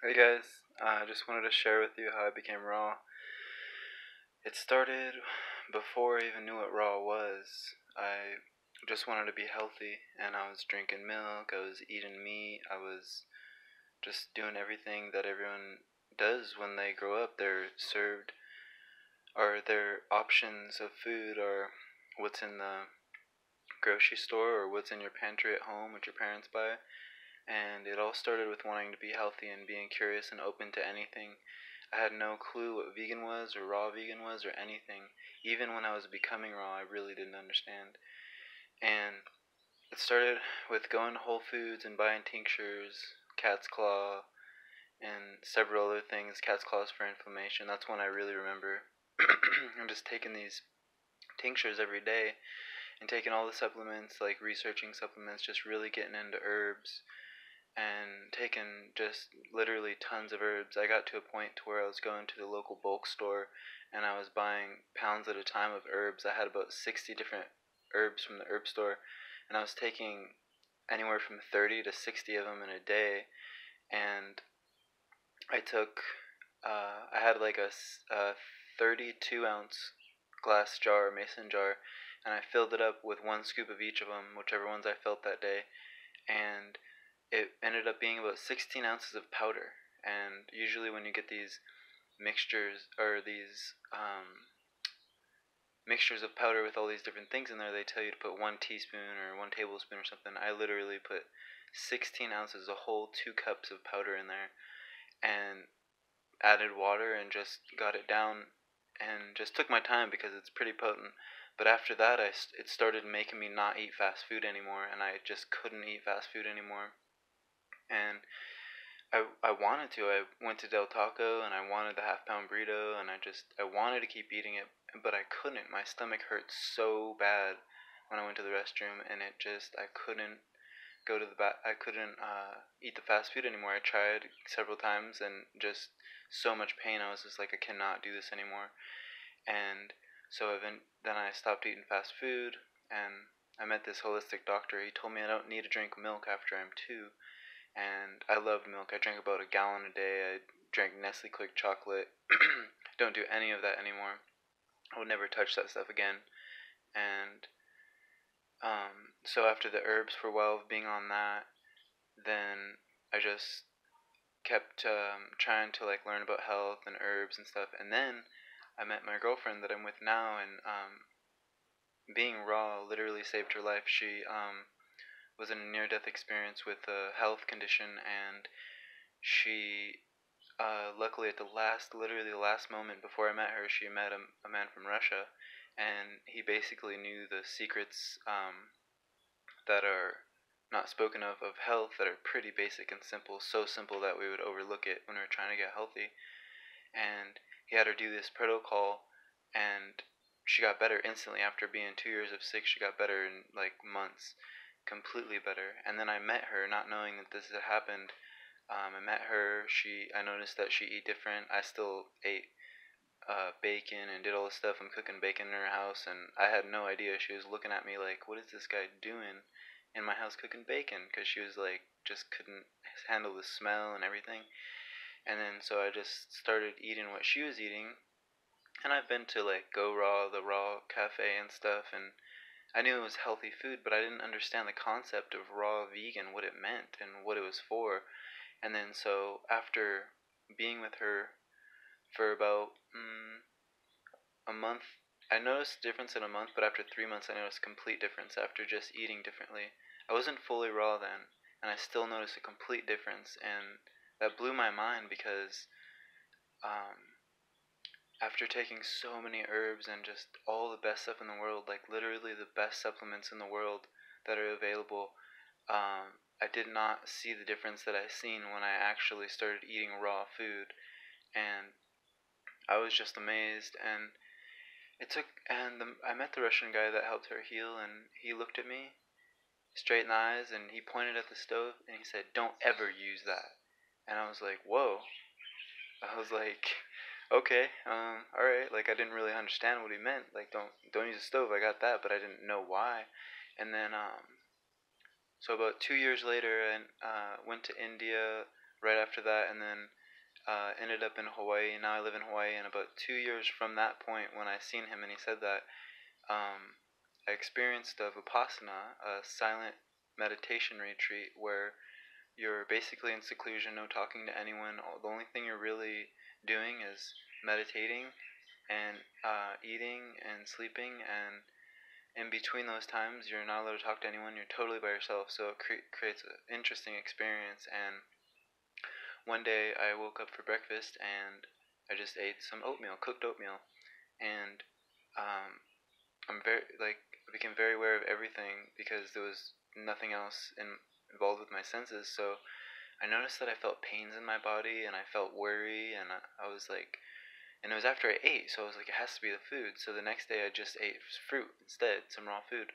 Hey guys, I just wanted to share with you how I became raw. It started before I even knew what raw was. I just wanted to be healthy, and I was drinking milk, I was eating meat, I was just doing everything that everyone does when they grow up. They're served, or their options of food are what's in the grocery store or what's in your pantry at home, what your parents buy. And it all started with wanting to be healthy and being curious and open to anything. I had no clue what vegan was or raw vegan was or anything. Even when I was becoming raw, I really didn't understand. And it started with going to Whole Foods and buying tinctures, cat's claw, and several other things, cat's claws for inflammation. That's when I really remember. I'm just taking these tinctures every day and taking all the supplements, like researching supplements, just really getting into herbs and taking just literally tons of herbs. I got to a point to where I was going to the local bulk store and I was buying pounds at a time of herbs. I had about 60 different herbs from the herb store, and I was taking anywhere from 30 to 60 of them in a day. And I took, I had like a 32 ounce glass jar, mason jar, and I filled it up with one scoop of each of them, whichever ones I felt that day. And it ended up being about 16 ounces of powder. And usually, when you get these mixtures or these mixtures of powder with all these different things in there, they tell you to put 1 teaspoon or 1 tablespoon or something. I literally put 16 ounces, a whole 2 cups of powder in there, and added water and just got it down and just took my time because it's pretty potent. But after that, it started making me not eat fast food anymore, and I just couldn't eat fast food anymore. And I wanted to. I went to Del Taco and I wanted the half pound burrito, and I wanted to keep eating it, but I couldn't. My stomach hurt so bad when I went to the restroom, and I couldn't go to the I couldn't eat the fast food anymore. I tried several times and just so much pain. I was just like, I cannot do this anymore. And so then I stopped eating fast food, and I met this holistic doctor. He told me I don't need to drink milk after I'm two, and I loved milk. I drank about a gallon a day. I drank Nestle Click chocolate. Don't do any of that anymore. I would never touch that stuff again. And so after the herbs for a while of being on that, then I just kept trying to like learn about health and herbs and stuff. And then I met my girlfriend that I'm with now, and being raw literally saved her life. She was in a near-death experience with a health condition, and she luckily, at literally the last moment before I met her, she met a man from Russia, and he basically knew the secrets that are not spoken of health, that are pretty basic and simple, so simple that we would overlook it when we are trying to get healthy. And he had her do this protocol, and she got better instantly after being 2 years of sick. She got better in like months, completely better. And then I met her, not knowing that this had happened. I met her. I noticed that she ate different. I still ate bacon and did all this stuff. I'm cooking bacon in her house, and I had no idea. She was looking at me like, "What is this guy doing in my house cooking bacon?" Because she was like, just couldn't handle the smell and everything. And then so I just started eating what she was eating, and I've been to like Go Raw, the Raw Cafe and stuff, and I knew it was healthy food, but I didn't understand the concept of raw vegan, what it meant and what it was for. And then so after being with her for about a month, I noticed a difference in a month, but after 3 months, I noticed a complete difference after just eating differently. I wasn't fully raw then, and I still noticed a complete difference, and that blew my mind because um, after taking so many herbs and just all the best stuff in the world, like literally the best supplements in the world that are available, I did not see the difference that I seen when I actually started eating raw food, and I was just amazed. And I met the Russian guy that helped her heal, and he looked at me straight in the eyes, and he pointed at the stove, and he said, "Don't ever use that." And I was like, "Whoa." I was like, "Okay, all right." Like I didn't really understand what he meant. Like don't use a stove. I got that, but I didn't know why. And then so about 2 years later, I went to India, right after that, and then ended up in Hawaii. Now I live in Hawaii, and about 2 years from that point, when I seen him and he said that, I experienced a Vipassana, a silent meditation retreat where you're basically in seclusion, no talking to anyone. The only thing you're really doing is meditating and eating and sleeping, and in between those times, you're not allowed to talk to anyone. You're totally by yourself, so it creates an interesting experience. And one day, I woke up for breakfast and I just ate some oatmeal, cooked oatmeal, and um, I became very aware of everything because there was nothing else involved with my senses. So I noticed that I felt pains in my body and I felt worry, and I was like, and it was after I ate, so I was like, it has to be the food. So the next day I just ate fruit instead, some raw food,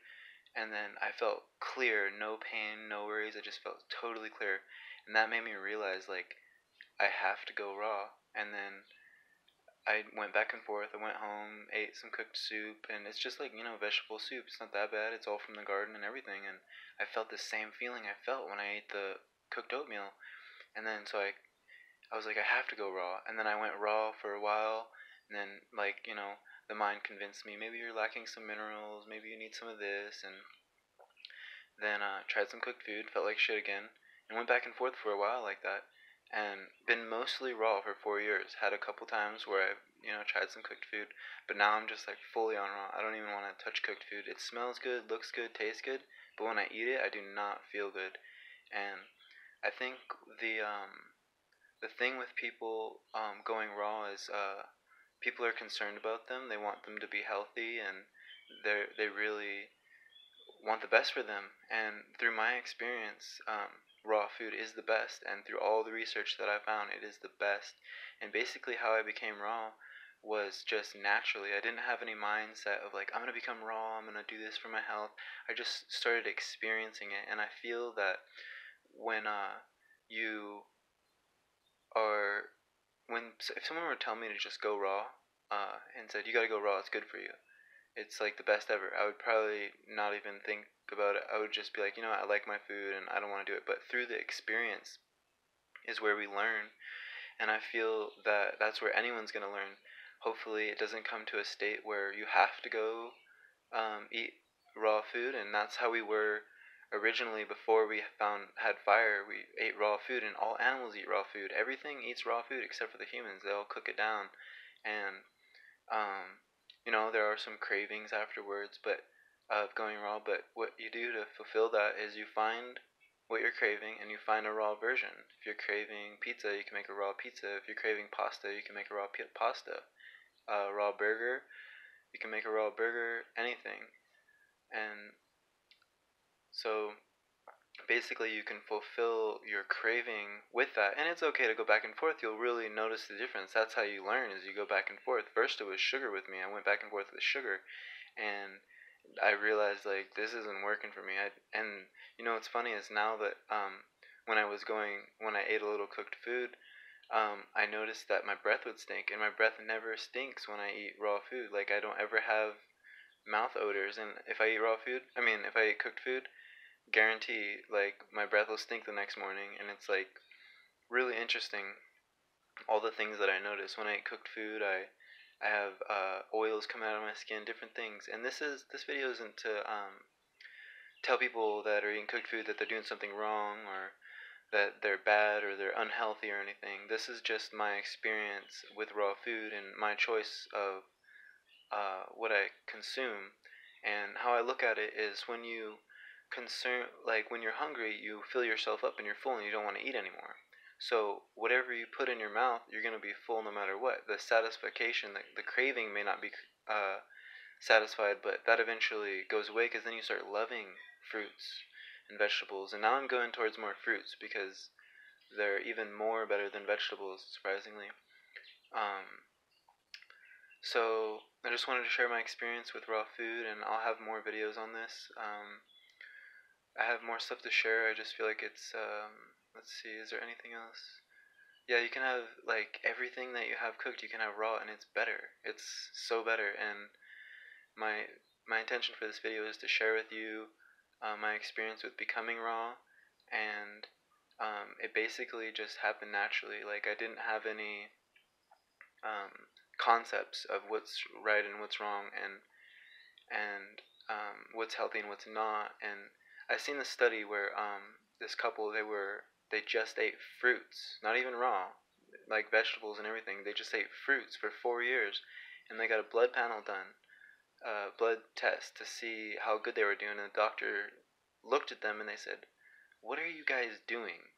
and then I felt clear, no pain, no worries. I just felt totally clear, and that made me realize like I have to go raw. And then I went back and forth. I went home, ate some cooked soup, and it's just like, vegetable soup. It's not that bad. It's all from the garden and everything. And I felt the same feeling I felt when I ate the cooked oatmeal. And then so I was like, I have to go raw. And then I went raw for a while. And then, like, the mind convinced me, maybe you're lacking some minerals, maybe you need some of this. And then tried some cooked food, felt like shit again, and went back and forth for a while like that. And been mostly raw for 4 years. Had a couple times where I've, tried some cooked food, but now I'm just like fully on raw. I don't even want to touch cooked food. It smells good, looks good, tastes good, but when I eat it, I do not feel good. And I think the um, the thing with people going raw is people are concerned about them. They want them to be healthy, and they really want the best for them. And through my experience, raw food is the best. And through all the research that I found, it is the best. And basically, how I became raw was just naturally. I didn't have any mindset of like, I'm going to become raw, I'm going to do this for my health. I just started experiencing it. And I feel that when you are, if someone were to tell me to just go raw and said, you got to go raw, it's good for you, it's like the best ever, I would probably not even think about it. I would just be like, I like my food and I don't want to do it. But through the experience is where we learn, and I feel that that's where anyone's going to learn. Hopefully, it doesn't come to a state where you have to go eat raw food, and that's how we were originally before we had fire. We ate raw food, and all animals eat raw food. Everything eats raw food except for the humans. They all cook it down, and um, there are some cravings afterwards, but of going raw. But what you do to fulfill that is you find what you're craving and you find a raw version. If you're craving pizza, you can make a raw pizza. If you're craving pasta, you can make a raw pasta. A raw burger, you can make a raw burger. Anything. And so basically you can fulfill your craving with that, and it's okay to go back and forth. You'll really notice the difference. That's how you learn, is you go back and forth. First it was sugar with me. I went back and forth with sugar, and I realized like this isn't working for me. And what's funny is now that when I ate a little cooked food, I noticed that my breath would stink, and my breath never stinks when I eat raw food. Like I don't ever have mouth odors, and if I eat if I eat cooked food, guarantee like my breath will stink the next morning. And it's like really interesting, all the things that I notice when I eat cooked food. I have oils come out of my skin, different things. And this video isn't to tell people that are eating cooked food that they're doing something wrong, or that they're bad or they're unhealthy or anything. This is just my experience with raw food and my choice of what I consume. And how I look at it is, when you're hungry, you fill yourself up and you're full and you don't want to eat anymore. So whatever you put in your mouth, you're going to be full no matter what. The satisfaction, the craving may not be satisfied, but that eventually goes away because then you start loving fruits and vegetables. And now I'm going towards more fruits because they're even more better than vegetables, surprisingly. Um, so I just wanted to share my experience with raw food, and I'll have more videos on this. I have more stuff to share. I just feel like it's let's see, is there anything else? Yeah, you can have like everything that you have cooked, you can have raw, and it's better. It's so better. And my my intention for this video is to share with you my experience with becoming raw, and it basically just happened naturally. Like, I didn't have any concepts of what's right and what's wrong, and what's healthy and what's not. And I seen this study where this couple, they just ate fruits, not even raw, like vegetables and everything. They just ate fruits for 4 years, and they got a blood panel done, blood test to see how good they were doing. And the doctor looked at them and they said, "What are you guys doing?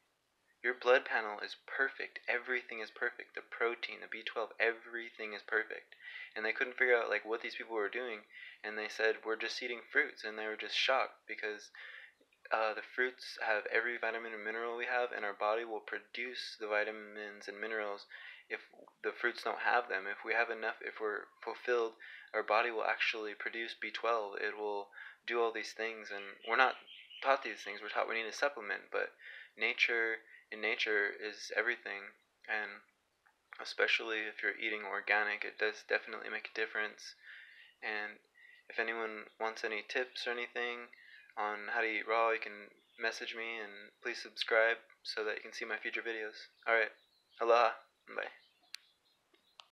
Your blood panel is perfect. Everything is perfect. The protein, the B12, everything is perfect." And they couldn't figure out like what these people were doing. And they said, "We're just eating fruits." And they were just shocked because the fruits have every vitamin and mineral we have, and our body will produce the vitamins and minerals if the fruits don't have them. If we have enough, if we're fulfilled, our body will actually produce B12. It will do all these things, and we're not taught these things. We're taught we need a supplement, but nature is everything, and especially if you're eating organic, it does definitely make a difference. And if anyone wants any tips or anything on how to eat raw, you can message me, and please subscribe so that you can see my future videos. Alright, aloha, bye.